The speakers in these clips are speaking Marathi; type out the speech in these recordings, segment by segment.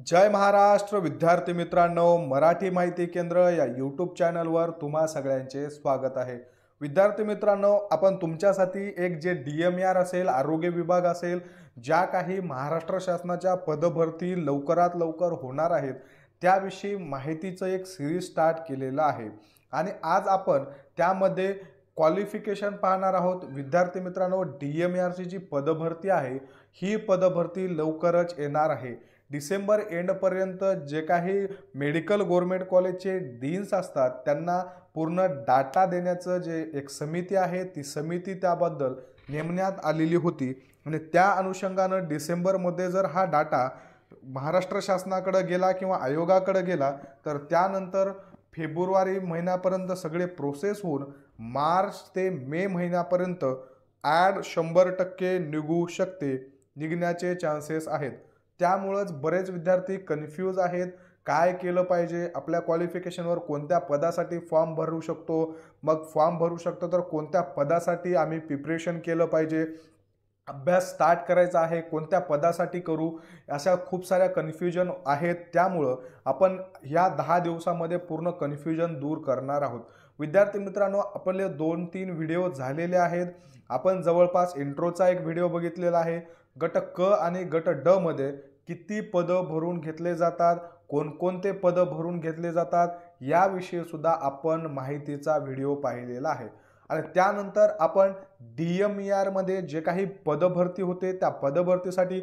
जय महाराष्ट्र विद्यार्थी मित्रांनो, मराठी माहिती केंद्र या यूट्यूब चॅनलवर तुम्हा सगळ्यांचे स्वागत आहे। विद्यार्थी मित्रांनो, आपण तुमच्यासाठी एक जे DMER असेल, आरोग्य विभाग असेल, ज्या काही महाराष्ट्र शासनाच्या पदभरती लवकरात लवकर होणार आहेत त्याविषयी माहितीचं एक सीरीज स्टार्ट केलेलं आहे आणि आज आपण त्यामध्ये क्वालिफिकेशन पाहणार आहोत। विद्यार्थी मित्रांनो, DMER ची जी पदभरती आहे ही पदभरती लवकरच येणार आहे। डिसेंबर एंडपर्यंत जे काही मेडिकल गव्हर्नमेंट कॉलेजचे डीन्स असतात त्यांना पूर्ण डाटा देण्याचं जे एक समिती आहे ती समिती त्याबद्दल नेमण्यात आलेली होती आणि त्या अनुषंगाने डिसेंबरमध्ये जर हा डाटा महाराष्ट्र शासनाकडे गेला किंवा आयोगाकडे गेला तर त्यानंतर फेब्रुवारी महिन्यापर्यंत सगळे प्रोसेस होऊन मार्च ते मे महिन्यापर्यंत ॲड 100% निघू शकते, निघण्याचे चान्सेस आहेत। त्यामुळेच बरेच विद्यार्थी कन्फ्यूज आहेत, काय केलं पाहिजे, आपल्या क्वालिफिकेशनवर कोणत्या पदासाठी फॉर्म भरू शकतो, मग फॉर्म भरू शकतो तर कोणत्या पदासाठी आम्ही प्रिपरेशन केलं पाहिजे, अभ्यास स्टार्ट करायचा आहे कोणत्या पदासाठी करू, अशा खूप साऱ्या कन्फ्युजन आहेत। त्यामुळे आपण या 10 दिवसांमध्ये पूर्ण कन्फ्युजन दूर करणार आहोत। विद्यार्थी मित्रांनो, आपले 2-3 व्हिडिओ झालेले आहेत। आपण जवळपास इंट्रोचा एक व्हिडिओ बघितलेला आहे, गट क आणि गट ड मध्ये किती पद भरून घेतले जातात, कोणकोणते पद भरून घेतले जातात याविषयी सुद्धा आपण माहितीचा व्हिडिओ पाहिलेला आहे। आणि त्यानंतर आपण DMER मध्ये जे काही पदभरती होते त्या पदभरतीसाठी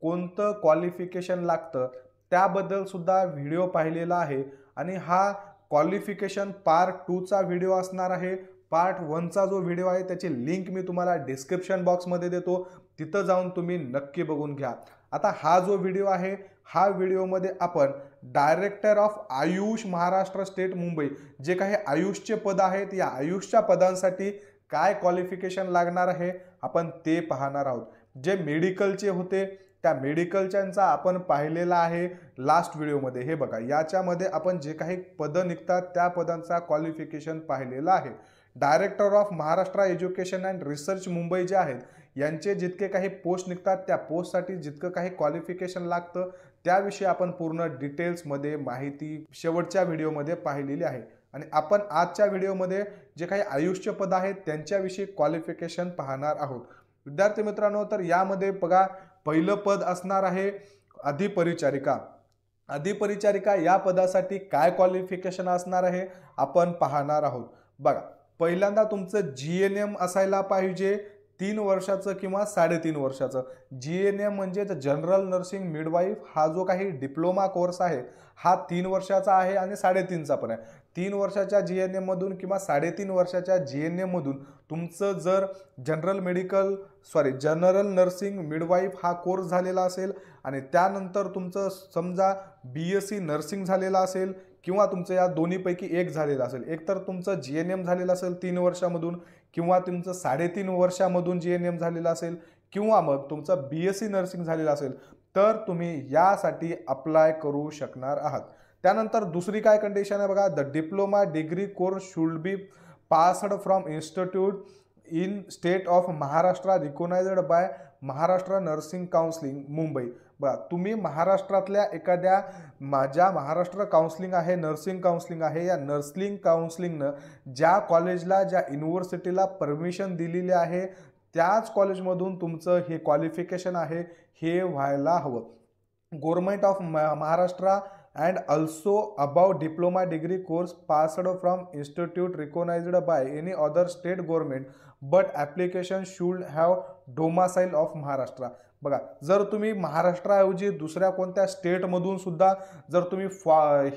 कोणतं क्वालिफिकेशन लागतं त्याबद्दल सुद्धा व्हिडिओ पाहिलेला आहे आणि हा क्वालिफिकेशन पार्ट 2 चा व्हिडिओ असणार आहे। पार्ट 1 चा जो व्हिडिओ आहे त्याची लिंक मी तुम्हाला डिस्क्रिप्शन बॉक्समध्ये देतो, तिथं जाऊन तुम्ही नक्की बघून घ्या। आता हा जो व्हिडिओ आहे हा व्हिडिओमध्ये आपण director of Ayush Maharashtra state Mumbai जे काही आयुषचे पद आहेत या आयुषच्या पदांसाठी काय क्वालिफिकेशन लागणार आहे आपण ते पाहणार आहोत। जे मेडिकलचे होते त्या मेडिकलच्यांचा आपण पाहिलेला आहे लास्ट व्हिडिओमध्ये। हे बघा, याच्यामध्ये आपण जे काही पद निघतात त्या पदांचा क्वालिफिकेशन पाहिलेला आहे। Director of Maharashtra education and research Mumbai जे आहेत यांचे जितके काही पोस्ट निघतात त्या पोस्टसाठी जितकं काही क्वालिफिकेशन लागतं त्याविषयी आपण पूर्ण डिटेल्समध्ये माहिती शेवटच्या व्हिडिओमध्ये पाहिलेली आहे आणि आपण आजच्या व्हिडिओमध्ये जे काही आयुषचे पद आहेत त्यांच्याविषयी क्वालिफिकेशन पाहणार आहोत। विद्यार्थी मित्रांनो, तर यामध्ये बघा, पहिलं पद असणार आहे अधिपरिचारिका। अधिपरिचारिका या पदासाठी काय क्वालिफिकेशन असणार आहे आपण पाहणार आहोत। बघा, पहिल्यांदा तुमचं GNM असायला पाहिजे 3 वर्षाचं किंवा 3.5 वर्षाचं। GNM म्हणजे जनरल नर्सिंग मिडवाईफ हा जो काही डिप्लोमा कोर्स आहे हा 3 वर्षाचा आहे आणि 3.5 चा पण आहे। 3 वर्षाच्या GNM मधून किंवा 3.5 वर्षाच्या GNM मधून तुमचं जर जनरल नर्सिंग मिडवाईफ हा कोर्स झालेला असेल आणि त्यानंतर तुमचं समजा BSc नर्सिंग झालेला असेल किंवा तुमचं या दोन्हीपैकी एक झालेलं असेल, एक तर तुमचं GNM झालेलं असेल 3 वर्षामधून किंवा तुमचं 3.5 वर्षामधून GNM झालेलं असेल किंवा मग तुमचं BSc नर्सिंग झालेलं असेल तर तुम्ही यासाठी अप्लाय करू शकणार आहात। त्यानंतर दुसरी काय कंडिशन आहे बघा, the diploma degree course should be passed from institute in state of Maharashtra recognised by Maharashtra nursing counselling Mumbai. बघा, तुम्ही महाराष्ट्रातल्या एखाद्या ज्या महाराष्ट्र काउन्सिलिंग आहे, नर्सिंग काउन्सिलिंग आहे, या नर्सिंग काउन्सिलिंगनं ज्या कॉलेजला ज्या युनिव्हर्सिटीला परमिशन दिलेली आहे त्याच कॉलेजमधून तुमचं हे क्वालिफिकेशन आहे हे व्हायला हवं। Government of Maharashtra and also above diploma degree course passed from institute recognized by any other state government but application should have domicile of Maharashtra। बघा, जर तुम्ही महाराष्ट्राऐवजी दुसऱ्या कोणत्या स्टेटमधून सुद्धा जर तुम्ही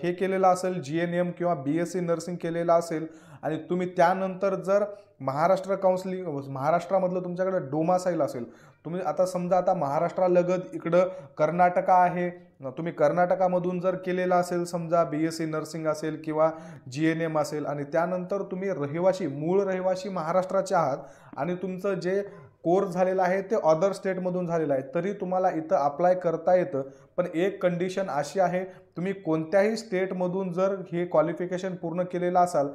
हे केलेलं असेल GNM किंवा BSc नर्सिंग केलेलं असेल आणि तुम्ही त्यानंतर जर महाराष्ट्र काउन्सिलिंग महाराष्ट्रामधलं तुमच्याकडे डोमासाईल असेल, तुम्ही आता समजा आता महाराष्ट्रालगत इकडं कर्नाटक आहे, तुम्ही कर्नाटकामधून जर केलेला असेल समजा BSc नर्सिंग असेल किंवा GNM असेल आणि त्यानंतर तुम्ही मूळ रहिवासी महाराष्ट्राचे आहात आणि तुमचं जे कोर्स झालेला आहे ते अदर स्टेटमधून झालेला आहे तरी तुम्हाला इथं अप्लाय करता येतं। पण एक कंडिशन अशी आहे, तुम्ही कोणत्याही स्टेटमधून जर हे क्वालिफिकेशन पूर्ण केलेलं असाल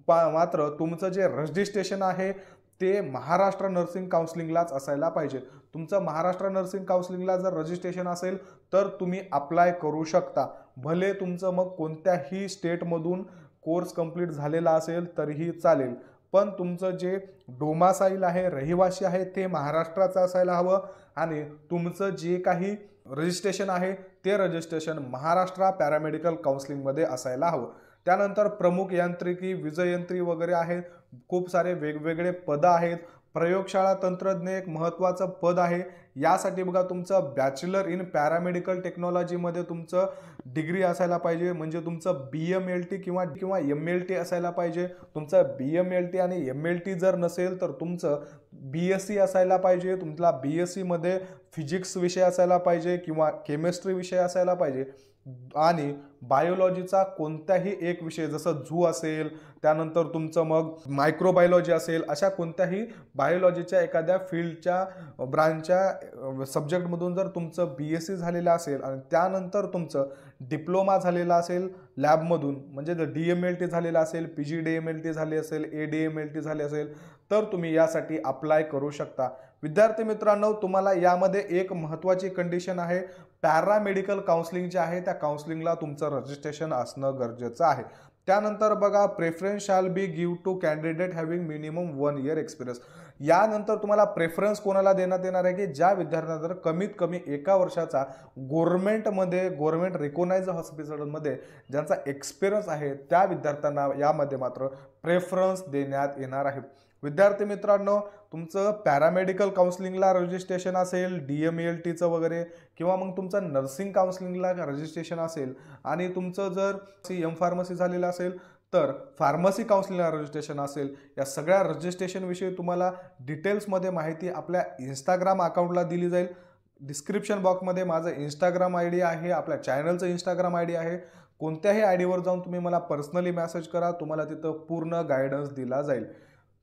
मात्र तुमचं जे रजिस्ट्रेशन आहे ते महाराष्ट्र नर्सिंग काउन्सिलिंगलाच असायला पाहिजे। तुमचं महाराष्ट्र नर्सिंग काउन्सिलिंगला जर रजिस्ट्रेशन असेल तर तुम्ही अप्लाय करू शकता। भले तुमचं मग कोणत्याही स्टेटमधून कोर्स कंप्लीट झालेला असेल तरीही चालेल, पण तुमचं जे डोमासाईल आहे, रहिवासी आहे, ते महाराष्ट्राचं असायला हवं आणि तुमचं जे काही रजिस्ट्रेशन आहे ते रजिस्ट्रेशन महाराष्ट्र पॅरामेडिकल काउन्सिलिंगमध्ये असायला हवं। त्यानंतर प्रमुख यांत्रिकी, विजयंत्री वगैरे आहेत, खूप सारे वेगवेगळे पद आहेत। प्रयोगशाळा तंत्रज्ञ एक महत्त्वाचं पद आहे। यासाठी बघा तुमचं बॅचलर इन पॅरामेडिकल टेक्नॉलॉजीमध्ये तुमचं डिग्री असायला पाहिजे, म्हणजे तुमचं BMLT किंवा MLT असायला पाहिजे। तुमचं BMLT आणि MLT जर नसेल तर तुमचं BSc असायला पाहिजे। तुमचा BSc मध्ये फिजिक्स विषय असायला पाहिजे किंवा केमिस्ट्री विषय असायला पाहिजे आणि बायोलॉजीचा कोणताही एक विषय, जसं झू असेल, त्यानंतर तुमचं मग मायक्रोबायोलॉजी असेल, अशा कोणत्याही बायोलॉजीच्या एखाद्या फील्डच्या ब्रांचच्या सब्जेक्टमधून जर तुमचं BSc झालेलं असेल आणि त्यानंतर तुमचं डिप्लोमा झालेला असेल लॅबमधून, म्हणजे जर DMLT झालेलं असेल, PGDMLT झाले असेल, ADMLT झाले असेल तर तुम्ही यासाठी अप्लाय करू शकता। विद्यार्थी मित्रांनो, तुम्हाला यामध्ये एक महत्त्वाची कंडिशन आहे, पॅरामेडिकल काउन्सिलिंग जे आहे त्या काउन्सिलिंगला तुमचं रजिस्ट्रेशन असणं गरजेचं आहे। त्यानंतर बघा, preference shall be give to candidate having minimum 1 year experience. यानंतर तुम्हाला प्रेफरन्स कोणाला देण्यात येणार आहे की ज्या विद्यार्थ्यांना जर कमीत कमी 1 वर्षाचा गव्हर्नमेंट रिकॉग्नाइज्ड हॉस्पिटलमध्ये ज्यांचा एक्सपिरियन्स आहे त्या विद्यार्थ्यांना यामध्ये मात्र प्रेफरन्स देण्यात येणार आहे। विद्यार्थी मित्रांनो, तुमचं पॅरामेडिकल काउन्सिलिंगला रजिस्ट्रेशन असेल, DMLTचं वगैरे, किंवा मग तुमचं नर्सिंग काउन्सिलिंगला रजिस्ट्रेशन असेल आणि तुमचं जर M फार्मसी झालेलं असेल तर फार्मसी काउन्सिलिंगला रजिस्ट्रेशन असेल, या सगळ्या रजिस्ट्रेशनविषयी तुम्हाला डिटेल्समध्ये माहिती आपल्या इंस्टाग्राम अकाउंटला दिली जाईल। डिस्क्रिप्शन बॉक्समध्ये माझं इंस्टाग्राम ID आहे, आपल्या चॅनलचं इंस्टाग्राम ID आहे। कोणत्याही आयडीवर जाऊन तुम्ही मला पर्सनली मेसेज करा, तुम्हाला तिथं पूर्ण गायडन्स दिला जाईल।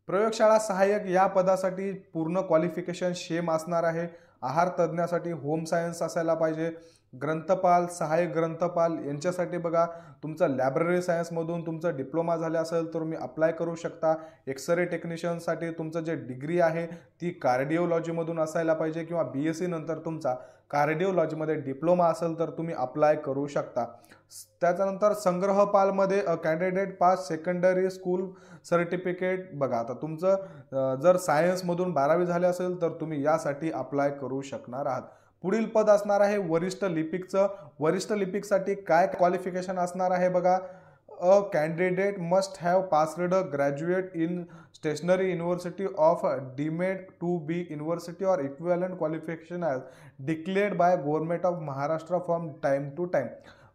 प्रयोगशाळा सहाय्यक या पदासाठी पूर्ण क्वालिफिकेशन सेम असणार आहे। आहार तज्ज्ञासाठी होम सायन्स असायला पाहिजे। ग्रंथपाल, सहाय्यक ग्रंथपाल यांच्यासाठी बघा तुमचं लायब्ररी सायन्समधून तुमचं डिप्लोमा झाले असेल तर तुम्ही अप्लाय करू शकता। एक्सरे टेक्निशियनसाठी तुमचं जे डिग्री आहे ती कार्डिओलॉजीमधून असायला पाहिजे किंवा BSc नंतर तुमचा कार्डिओलॉजीमध्ये डिप्लोमा असेल तर तुम्ही अप्लाय करू शकता। त्याच्यानंतर संग्रहपालमध्ये candidate pass secondary school certificate, बघा आता तुमचं जर सायन्समधून 12वी झाले असेल तर तुम्ही यासाठी अप्लाय करू शकणार आहात। पुढील पद असणार आहे वरिष्ठ लिपिकचं। वरिष्ठ लिपिकसाठी काय क्वालिफिकेशन असणार आहे बघा, a candidate must have passed graduate in stationery university of deemed to be university or equivalent qualification as declared by government of Maharashtra from time to time.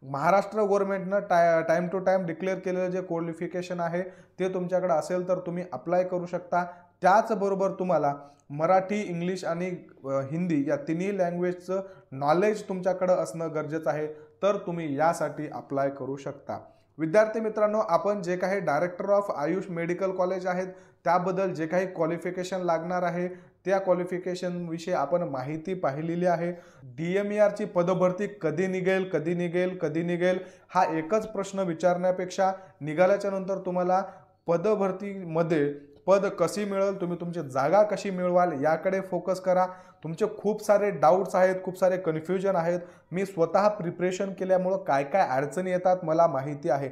Maharashtra गव्हर्नमेंटनं टाइम टू टाइम डिक्लेअर केलेलं जे क्वालिफिकेशन आहे ते तुमच्याकडे असेल तर तुम्ही अप्लाय करू शकता। त्याचबरोबर तुम्हाला मराठी, इंग्लिश आणि हिंदी या तिन्ही लँग्वेजचं नॉलेज तुमच्याकडे असणं गरजेचं आहे, तर तुम्ही यासाठी अप्लाय करू शकता। विद्यार्थी मित्रांनो, आपण जे काही director of Ayush medical college आहेत त्याबद्दल जे काही क्वालिफिकेशन लागणार आहे त्या क्वालिफिकेशन विषयी आपण माहिती पाहिलेली आहे। DMER ची पदभरती कधी निघेल हा एकच प्रश्न विचारण्यापेक्षा निघाल्याच्या नंतर तुम्हाला पदभरतीमध्ये पद कशी मिळेल, तुम्ही तुमची जागा कशी मिळवाल याकडे फोकस करा। तुमचे खूप सारे डाऊट्स आहेत, खूप सारे कन्फ्युजन आहेत। मी स्वतः प्रिपरेशन केल्यामुळं काय काय अडचणी येतात मला माहिती आहे।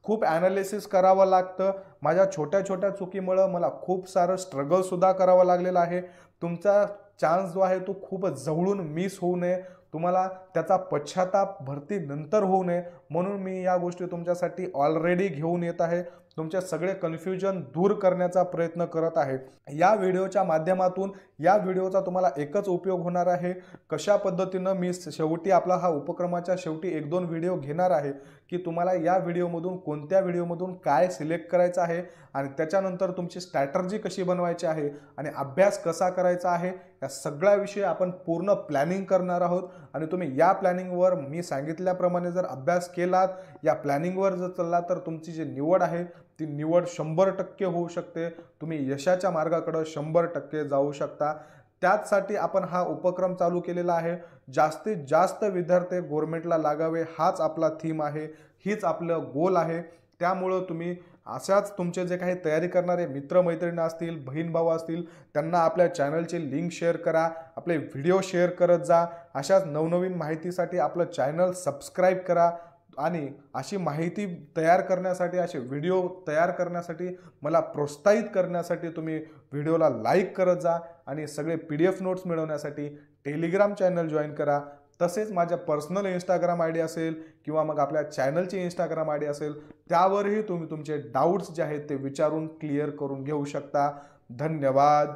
खूप ॲनालिसिस करावं लागतं। माझ्या छोट्या छोट्या चुकीमुळं मला खूप सारं स्ट्रगलसुद्धा करावं लागलेलं आहे। तुमचा चान्स जो आहे तो खूप जवळून मिस होऊ नये, तुम्हाला त्याचा पश्चाताप भरती नंतर होऊ नये म्हणून मी या गोष्टी तुमच्यासाठी ऑलरेडी घेऊन येत आहे। तुमचे सगळे कन्फ्युजन दूर करण्याचा प्रयत्न करत आहे। या व्हिडिओच्या माध्यमातून या व्हिडिओचा तुम्हाला एकच उपयोग होणार आहे, कशा पद्धतीनं मी शेवटी आपला हा उपक्रमाच्या शेवटी 1-2 व्हिडिओ घेणार आहे की तुम्हाला या व्हिडिओमधून कोणत्या व्हिडिओमधून काय सिलेक्ट करायचं आहे आणि त्याच्यानंतर तुमची स्ट्रॅटर्जी कशी बनवायची आहे आणि अभ्यास कसा करायचा आहे या सगळ्याविषयी आपण पूर्ण प्लॅनिंग करणार आहोत। आणि तुम्ही या प्लॅनिंगवर मी सांगितल्याप्रमाणे जर अभ्यास केलात, या प्लॅनिंगवर जर चालला तर तुमची जी निवड आहे ती निवड 100% होऊ शकते। तुम्ही यशाच्या मार्गाकडे 100% जाऊ शकता। त्याचसाठी आपण हा उपक्रम चालू केलेला आहे। जास्तीत जास्त विद्यार्थी गव्हर्नमेंटला लागावे हाच आपला थीम आहे, हीच आपलं गोल आहे। त्यामुळे तुम्ही अशाच तुमचे जे काही तयारी करणारे मित्रमैत्रिणी असतील, बहीण भाऊ असतील, त्यांना आपल्या चॅनलची लिंक शेअर करा, आपले व्हिडिओ शेअर करत जा. अशाच नवनवीन माहितीसाठी आपलं चॅनल सबस्क्राईब करा आणि अशी माहिती तयार करण्यासाठी, असे व्हिडिओ तयार करण्यासाठी, मला प्रोत्साहित करण्यासाठी तुम्ही व्हिडिओला लाईक करत जा आणि सगळे PDF नोट्स मिळवण्यासाठी टेलिग्राम चॅनल जॉईन करा. तसेच माझ्या पर्सनल इंस्टाग्राम आय डी असेल किंवा मग आपल्या चॅनलची इंस्टाग्राम आय डी असेल, त्यावरही तुम्ही तुमचे डाऊट्स जे आहेत ते विचारून क्लिअर करून घेऊ शकता. धन्यवाद.